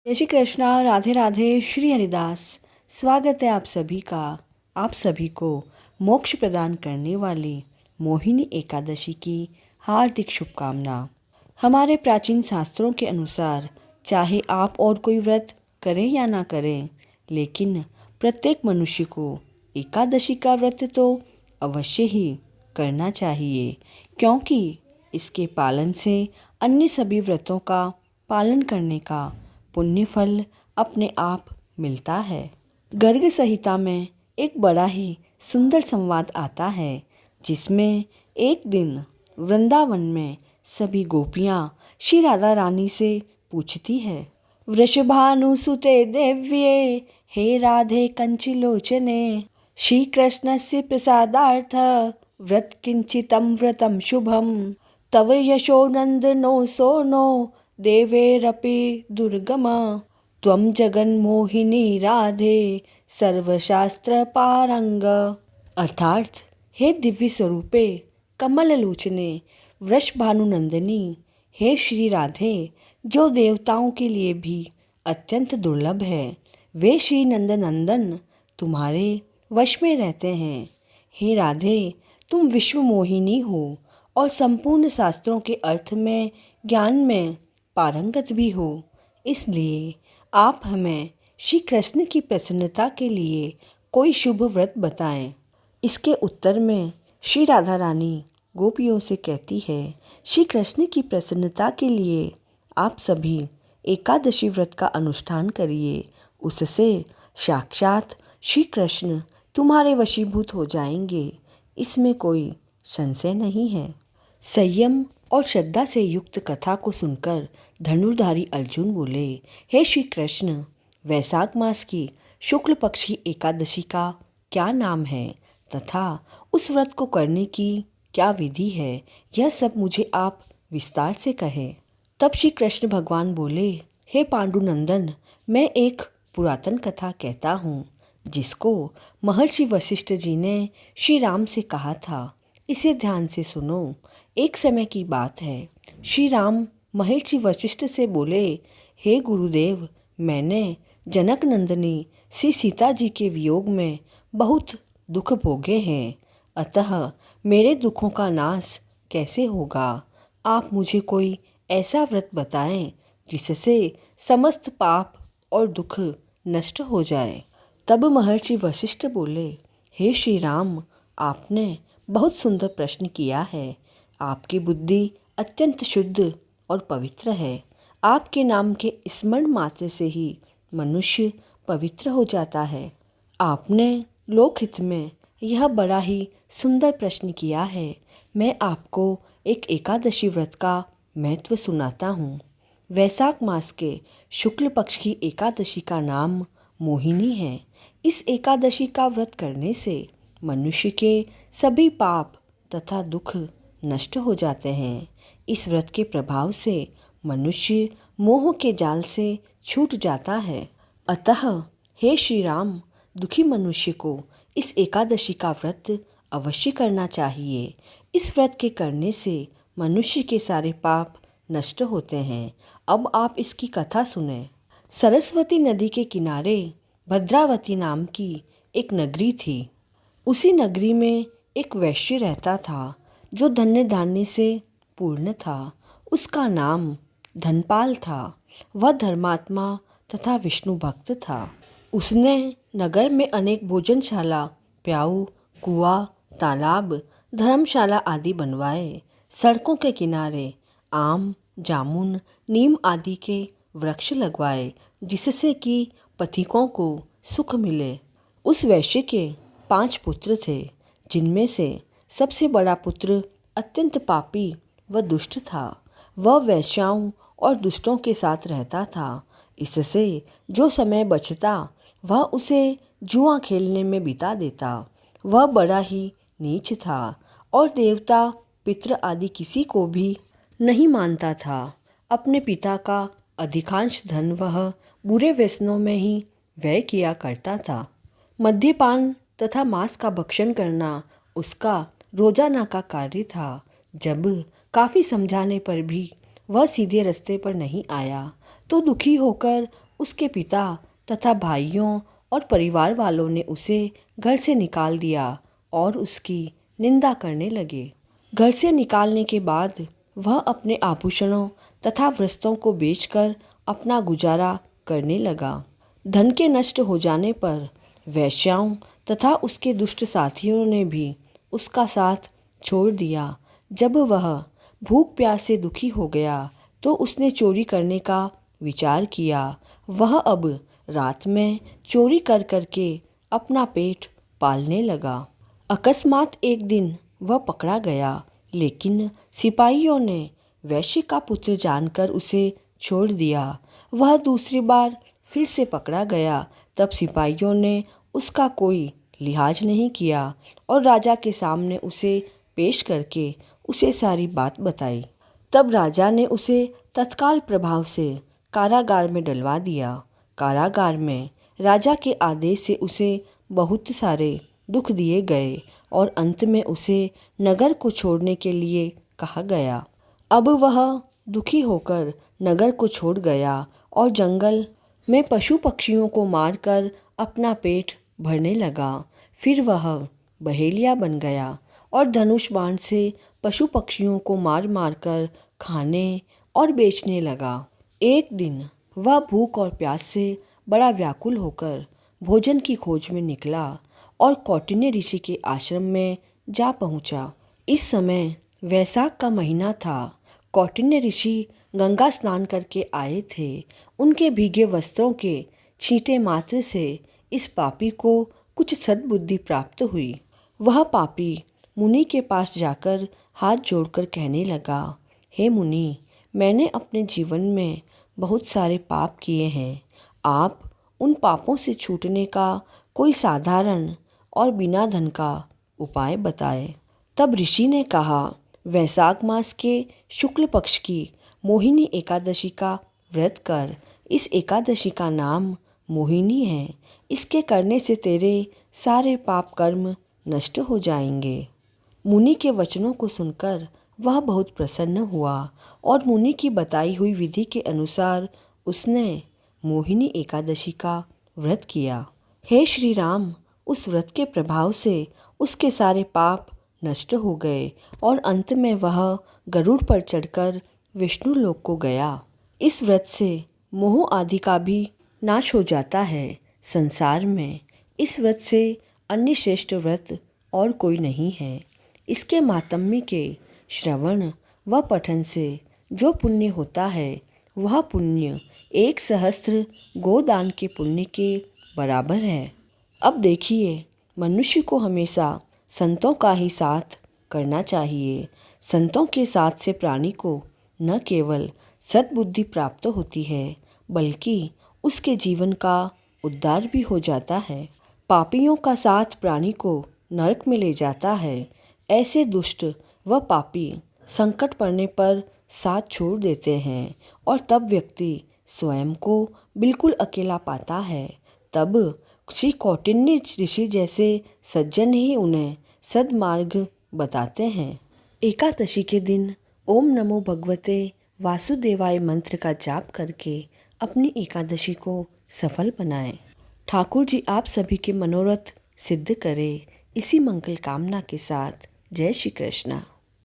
जय श्री कृष्णा। राधे राधे। श्री हरिदास। स्वागत है आप सभी का, आप सभी को मोक्ष प्रदान करने वाली मोहिनी एकादशी की हार्दिक शुभकामना। हमारे प्राचीन शास्त्रों के अनुसार चाहे आप और कोई व्रत करें या ना करें, लेकिन प्रत्येक मनुष्य को एकादशी का व्रत तो अवश्य ही करना चाहिए, क्योंकि इसके पालन से अन्य सभी व्रतों का पालन करने का पुण्य फल अपने आप मिलता है। गर्ग संहिता में एक बड़ा ही सुंदर संवाद आता है, जिसमें एक दिन वृंदावन में सभी गोपियाँ श्री राधा रानी से पूछती है, वृषभानुसुते देव्ये हे राधे कंचिलोचने श्री कृष्णस्य प्रसादार्थ व्रत किंचितं व्रतं शुभम तव यशो नंदनो सोनो देवेरपि दुर्गम त्वं जगन्मोहिनी राधे सर्वशास्त्र पारंग। अर्थात, हे दिव्य स्वरूपे कमल लोचने वृषभानुनंदिनी, हे श्री राधे जो देवताओं के लिए भी अत्यंत दुर्लभ है, वे श्री नंदनंदन तुम्हारे वश में रहते हैं। हे राधे, तुम विश्व मोहिनी हो और संपूर्ण शास्त्रों के अर्थ में, ज्ञान में पारंगत भी हो, इसलिए आप हमें श्री कृष्ण की प्रसन्नता के लिए कोई शुभ व्रत बताएं। इसके उत्तर में श्री राधा रानी गोपियों से कहती है, श्री कृष्ण की प्रसन्नता के लिए आप सभी एकादशी व्रत का अनुष्ठान करिए, उससे साक्षात श्री कृष्ण तुम्हारे वशीभूत हो जाएंगे, इसमें कोई संशय नहीं है। संयम और श्रद्धा से युक्त कथा को सुनकर धनुर्धारी अर्जुन बोले, हे श्री कृष्ण, वैशाख मास की शुक्ल पक्ष की एकादशी का क्या नाम है तथा उस व्रत को करने की क्या विधि है, यह सब मुझे आप विस्तार से कहें। तब श्री कृष्ण भगवान बोले, हे पांडुनंदन, मैं एक पुरातन कथा कहता हूँ, जिसको महर्षि वशिष्ठ जी ने श्री राम से कहा था। इसे ध्यान से सुनो। एक समय की बात है, श्री राम महर्षि वशिष्ठ से बोले, हे गुरुदेव, मैंने जनक नंदिनी श्री सीता जी के वियोग में बहुत दुख भोगे हैं, अतः मेरे दुखों का नाश कैसे होगा? आप मुझे कोई ऐसा व्रत बताएं जिससे समस्त पाप और दुख नष्ट हो जाए। तब महर्षि वशिष्ठ बोले, हे श्री राम, आपने बहुत सुंदर प्रश्न किया है। आपकी बुद्धि अत्यंत शुद्ध और पवित्र है। आपके नाम के स्मरण मात्र से ही मनुष्य पवित्र हो जाता है। आपने लोकहित में यह बड़ा ही सुंदर प्रश्न किया है। मैं आपको एक एकादशी व्रत का महत्व सुनाता हूँ। वैशाख मास के शुक्ल पक्ष की एकादशी का नाम मोहिनी है। इस एकादशी का व्रत करने से मनुष्य के सभी पाप तथा दुख नष्ट हो जाते हैं। इस व्रत के प्रभाव से मनुष्य मोह के जाल से छूट जाता है। अतः हे श्री राम, दुखी मनुष्य को इस एकादशी का व्रत अवश्य करना चाहिए। इस व्रत के करने से मनुष्य के सारे पाप नष्ट होते हैं। अब आप इसकी कथा सुने। सरस्वती नदी के किनारे भद्रावती नाम की एक नगरी थी। उसी नगरी में एक वैश्य रहता था, जो धन्य धान्य से पूर्ण था। उसका नाम धनपाल था। वह धर्मात्मा तथा विष्णु भक्त था। उसने नगर में अनेक भोजनशाला, प्याऊ, कुआं, तालाब, धर्मशाला आदि बनवाए। सड़कों के किनारे आम, जामुन, नीम आदि के वृक्ष लगवाए, जिससे कि पथिकों को सुख मिले। उस वैश्य के 5 पुत्र थे, जिनमें से सबसे बड़ा पुत्र अत्यंत पापी व दुष्ट था। वह वेश्याओं और दुष्टों के साथ रहता था। इससे जो समय बचता वह उसे जुआ खेलने में बिता देता। वह बड़ा ही नीच था और देवता, पितृ आदि किसी को भी नहीं मानता था। अपने पिता का अधिकांश धन वह बुरे व्यसनों में ही व्यय किया करता था। मद्यपान तथा मांस का भक्षण करना उसका रोजाना का कार्य था। जब काफ़ी समझाने पर भी वह सीधे रास्ते पर नहीं आया, तो दुखी होकर उसके पिता तथा भाइयों और परिवार वालों ने उसे घर से निकाल दिया और उसकी निंदा करने लगे। घर से निकालने के बाद वह अपने आभूषणों तथा वस्त्रों को बेचकर अपना गुजारा करने लगा। धन के नष्ट हो जाने पर वेश्याओं तथा उसके दुष्ट साथियों ने भी उसका साथ छोड़ दिया। जब वह भूख प्यास से दुखी हो गया तो उसने चोरी करने का विचार किया। वह अब रात में चोरी कर करके अपना पेट पालने लगा। अकस्मात एक दिन वह पकड़ा गया, लेकिन सिपाहियों ने वैश्य का पुत्र जानकर उसे छोड़ दिया। वह दूसरी बार फिर से पकड़ा गया, तब सिपाहियों ने उसका कोई लिहाज नहीं किया और राजा के सामने उसे पेश करके उसे सारी बात बताई। तब राजा ने उसे तत्काल प्रभाव से कारागार में डलवा दिया। कारागार में राजा के आदेश से उसे बहुत सारे दुख दिए गए और अंत में उसे नगर को छोड़ने के लिए कहा गया। अब वह दुखी होकर नगर को छोड़ गया और जंगल में पशु पक्षियों को मारकर अपना पेट भरने लगा। फिर वह बहेलिया बन गया और धनुष बाण से पशु पक्षियों को मार मार कर खाने और बेचने लगा। एक दिन वह भूख और प्यास से बड़ा व्याकुल होकर भोजन की खोज में निकला और कौटिन्य ऋषि के आश्रम में जा पहुंचा। इस समय वैशाख का महीना था। कौटिन्य ऋषि गंगा स्नान करके आए थे। उनके भीगे वस्त्रों के छींटे मात्र से इस पापी को कुछ सद्बुद्धि प्राप्त हुई। वह पापी मुनि के पास जाकर हाथ जोड़कर कहने लगा, हे मुनि, मैंने अपने जीवन में बहुत सारे पाप किए हैं। आप उन पापों से छूटने का कोई साधारण और बिना धन का उपाय बताएं। तब ऋषि ने कहा, वैशाख मास के शुक्ल पक्ष की मोहिनी एकादशी का व्रत कर। इस एकादशी का नाम मोहिनी है। इसके करने से तेरे सारे पाप कर्म नष्ट हो जाएंगे। मुनि के वचनों को सुनकर वह बहुत प्रसन्न हुआ और मुनि की बताई हुई विधि के अनुसार उसने मोहिनी एकादशी का व्रत किया। हे श्री राम, उस व्रत के प्रभाव से उसके सारे पाप नष्ट हो गए और अंत में वह गरुड़ पर चढ़कर विष्णु लोक को गया। इस व्रत से मोह आदि का भी नाश हो जाता है। संसार में इस व्रत से अन्य श्रेष्ठ व्रत और कोई नहीं है। इसके मातम्य के श्रवण व पठन से जो पुण्य होता है वह पुण्य 1,000 गोदान के पुण्य के बराबर है। अब देखिए, मनुष्य को हमेशा संतों का ही साथ करना चाहिए। संतों के साथ से प्राणी को न केवल सद्बुद्धि प्राप्त होती है बल्कि उसके जीवन का उद्धार भी हो जाता है। पापियों का साथ प्राणी को नरक में ले जाता है। ऐसे दुष्ट व पापी संकट पड़ने पर साथ छोड़ देते हैं और तब व्यक्ति स्वयं को बिल्कुल अकेला पाता है। तब श्री कौटिन्य ऋषि जैसे सज्जन ही उन्हें सद्मार्ग बताते हैं। एकादशी के दिन ओम नमो भगवते वासुदेवाय मंत्र का जाप करके अपनी एकादशी को सफल बनाएं। ठाकुर जी आप सभी के मनोरथ सिद्ध करें। इसी मंगल कामना के साथ जय श्री कृष्णा।